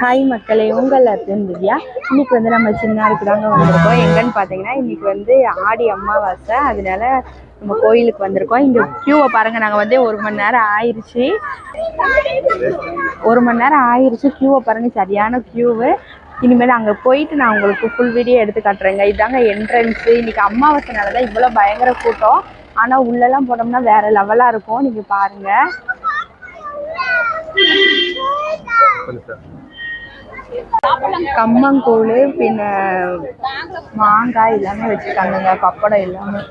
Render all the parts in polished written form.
Hi மக்களே, உங்கள் அர்ஜுன் திவ்யா. இன்னைக்கு வந்து நம்ம சின்னாருக்கு தாங்க வந்திருக்கோம். எங்கன்னு பார்த்தீங்கன்னா இன்னைக்கு வந்து ஆடி அமாவாசை, அதனால நம்ம கோயிலுக்கு வந்திருக்கோம். இங்கே க்யூவை பாருங்கள். நாங்கள் வந்து 1 மணி நேரம் ஆயிடுச்சு. 1 மணி நேரம் ஆயிடுச்சு. க்யூவை பாருங்கள், சரியான க்யூவு. இனிமேல் அங்கே போயிட்டு நான் உங்களுக்கு ஃபுல் வீடியோ எடுத்து காட்டுறேங்க. இதுதாங்க என்ட்ரன்ஸு. இன்னைக்கு அமாவாசைனால தான் இவ்வளோ பயங்கர கூட்டம். ஆனால் உள்ளெல்லாம் போனோம்னா வேறு லெவலாக இருக்கும். நீங்கள் பாருங்கள். கம்மங்கூழ் பின்ன மாங்காய் எல்லாமே வச்சுருக்காங்க. பப்படம் எல்லாமே.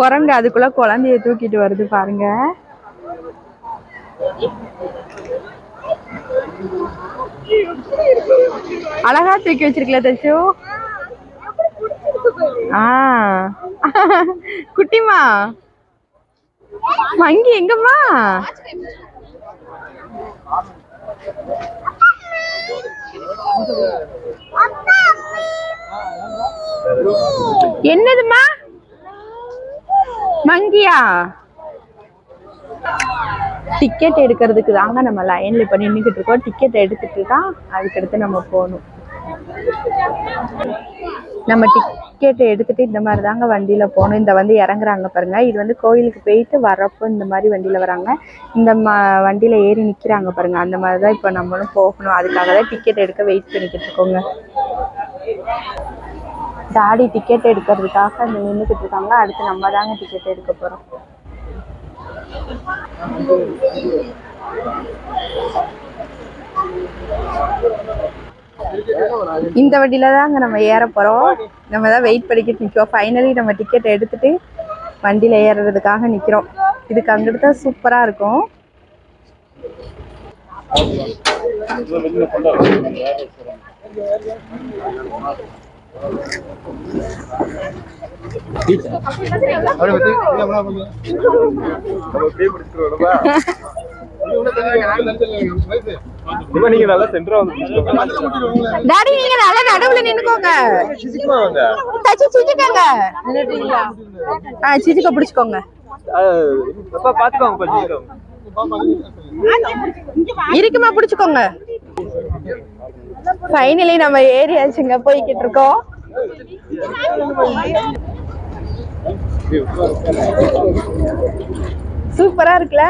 குரங்கு அதுக்குள்ள குழந்தைய தூக்கிட்டு வருது பாருங்க. அழகா தூக்கி வச்சிருக்கல தச்சு. குட்டிமா மங்கி எங்கம்மா? என்னதுமா மங்கியா? டிக்கெட் எடுக்கிறதுக்கு தாங்க நம்ம லைன்ல இப்போ நின்றுக்கிட்டு இருக்கோம். டிக்கெட் எடுத்துட்டு தான் அதுக்கடுத்து நம்ம போகணும். நம்ம டிக்கெட் எடுத்துட்டு இந்த மாதிரி தாங்க வண்டியில போகணும். இந்த வந்து இறங்குறாங்க பாருங்க. இது வந்து கோயிலுக்கு போயிட்டு வரப்போ இந்த மாதிரி வண்டியில வராங்க. இந்த வண்டியில ஏறி நிற்கிறாங்க பாருங்க. அந்த மாதிரி தான் இப்போ நம்மளும் போகணும். அதுக்காக தான் டிக்கெட் எடுக்க வெயிட் பண்ணிக்கிட்டு இருக்கோங்க. டாடி டிக்கெட் எடுக்கிறதுக்காக நின்றுக்கிட்டு இருக்காங்க. அடுத்து நம்ம தாங்க டிக்கெட் எடுக்க போகிறோம். இந்த வண்டியில தாங்க நம்ம ஏற போறோம். நம்ம தான் வெயிட் பண்ணிக்கிட்டு நிற்கிறோம். ஃபைனலி நம்ம டிக்கெட் எடுத்துட்டு வண்டியில ஏறுறதுக்காக நிற்கிறோம். இதுக்கு அங்கிட்டு தான் சூப்பரா இருக்கும். டாடி நீங்க நல்லா நடுவுல நின்னுக்கோங்க. தச்சி சிச்சிக்கங்க. சிச்சிக்க பிடிச்சுக்கோங்க. இருக்குமா பிடிச்சுக்கோங்க. ஃபைனலி நம்ம ஏரியாச்சுங்க. போய்கிட்டு இருக்கோம். சூப்பரா இருக்குல்ல?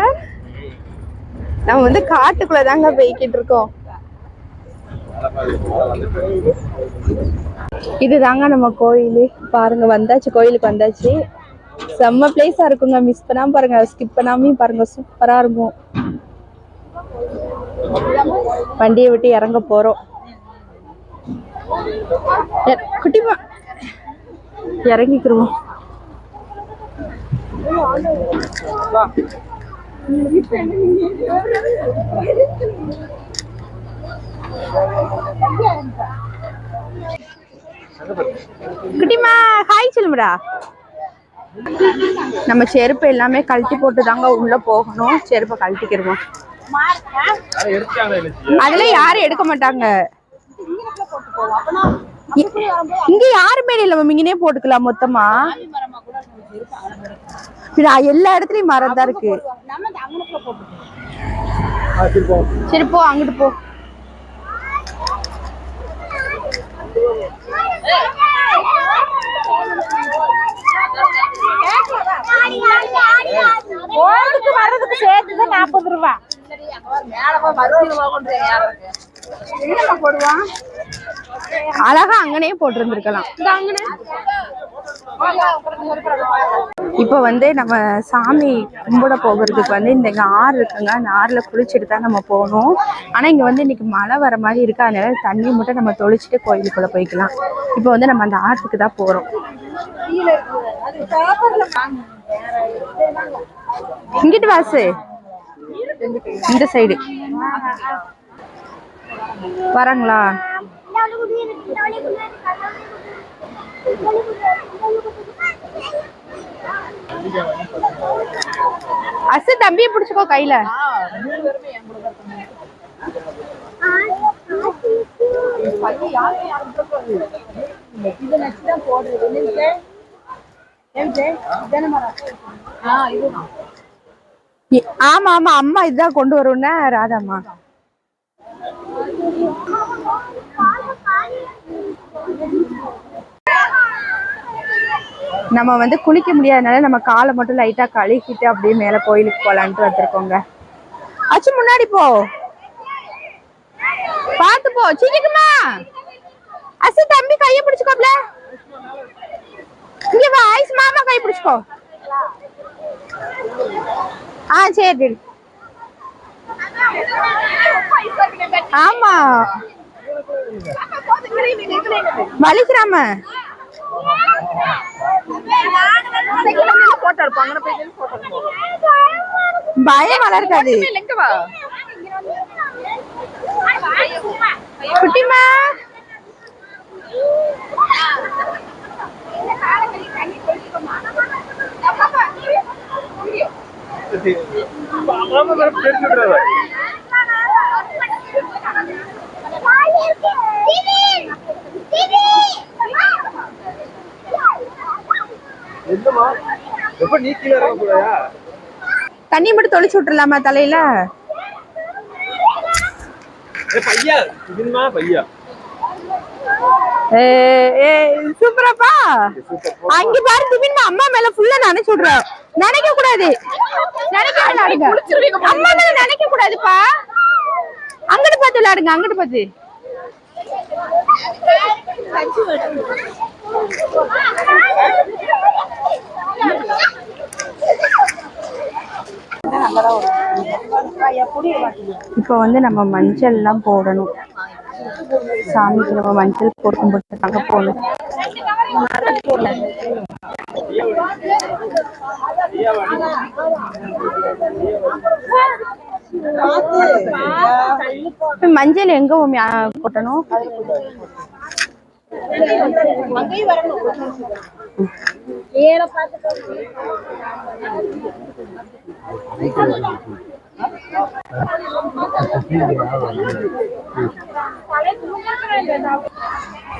நம்ம வந்து காட்டுக்குள்ள தாங்க போய்கிட்டு இருக்கோம். இதுதாங்க நம்ம கோயில். பாருங்க, வந்தாச்சு. கோயிலுக்கு வந்தாச்சு. செம்ம பிளேஸா இருக்குங்க. மிஸ் பண்ணாம பாருங்க, ஸ்கிப் பண்ணாம பாருங்க. சூப்பரா இருக்கும். வண்டியை விட்டு இறங்க போறோம். குட்டிமா இறங்கிக்கிறோம். குட்டிமா ஹாய் சொல்லுடா. நம்ம செருப்பு எல்லாமே கழட்டி போட்டு தாங்க உள்ள போகணும். செருப்பை கழட்டிக்கிறோம். அதுல யாரும் எடுக்க மாட்டாங்க. இங்க யாருமே இல்ல. இங்கனே போட்டுக்கலாம் மொத்தமா. எல்லா இடத்துலயும் மரம் தான் இருக்கு. சரி போ, அங்கிட்டு போ. வர்றதுக்கு சேர்த்து 40 ரூபாய். அழகா அங்கனே போட்டிருந்துருக்கலாம். இப்போ வந்து நம்ம சாமி கும்பிட போகிறதுக்கு வந்து இந்த ஆறு இருக்குங்க. அந்த ஆறுல குளிச்சுட்டு தான் நம்ம போகணும். ஆனா இங்க வந்து இன்னைக்கு மழை வர மாதிரி இருக்கு. அதனால தண்ணி மட்டும் நம்ம தொளிச்சுட்டு கோயிலுக்குள்ள போய்க்கலாம். இப்போ வந்து நம்ம அந்த ஆற்றுக்கு தான் போறோம். இங்கிட்டு வாசு, இந்த சைடு வராங்களா? அசு தம்பியை பிடிச்சுக்கோ கையில. ஆமா ஆமா அம்மா இதான் கொண்டு வரும்னா ராதாம்மா. நம்ம வந்து குளிக்க முடியாதனால நம்ம காலை மட்டும் லைட்டா கழுவிட்டு அப்படியே மேல கோயிலுக்கு போலான்ட்டு வந்திருக்கோங்க. அச்சு முன்னாடி போ, பாத்து போ, சீக்கிரமா. அசு தம்பி கைய பிடிச்சுக்கோப்ல, இங்க வா. ஐஸ் மாமா கை பிடிச்சுக்கோ. சரி. ஆமா வலிக்கிறாம பயம் வளர்க்காது. குட்டிமா தண்ணி மட்டும் தொளிச்சு விட்டுலாமா தலையில? சூப்பராப்பா. அங்க பாரு திடீர்னு அம்மா மேல ஃபுல்லா நனைச்சு விடுற. நினைக்க கூடாது, அம்மா மேல நினைக்க கூடாதுப்பா. அங்கிட்டு பார்த்து விளையாடுங்க, அங்கிட்டு பார்த்து. இப்போ வந்து நம்ம மஞ்சள் எல்லாம் போடணும். சாமிக்கு நம்ம மஞ்சள் போட்டு போட்டுட்டாங்க போகணும். மஞ்சள் எங்க போட்டணும்?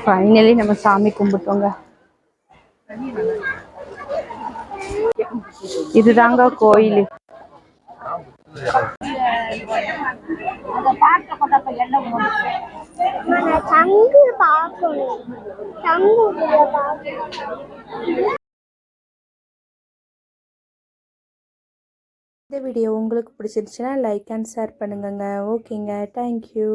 ஃபைனலி நம்ம சாமி கும்பிட்டோங்க. இதுதாங்க கோயில். இந்த வீடியோ உங்களுக்கு பிடிச்சிருச்சுன்னா லைக் அண்ட் ஷேர் பண்ணுங்க. ஓகேங்க, தேங்க்யூ.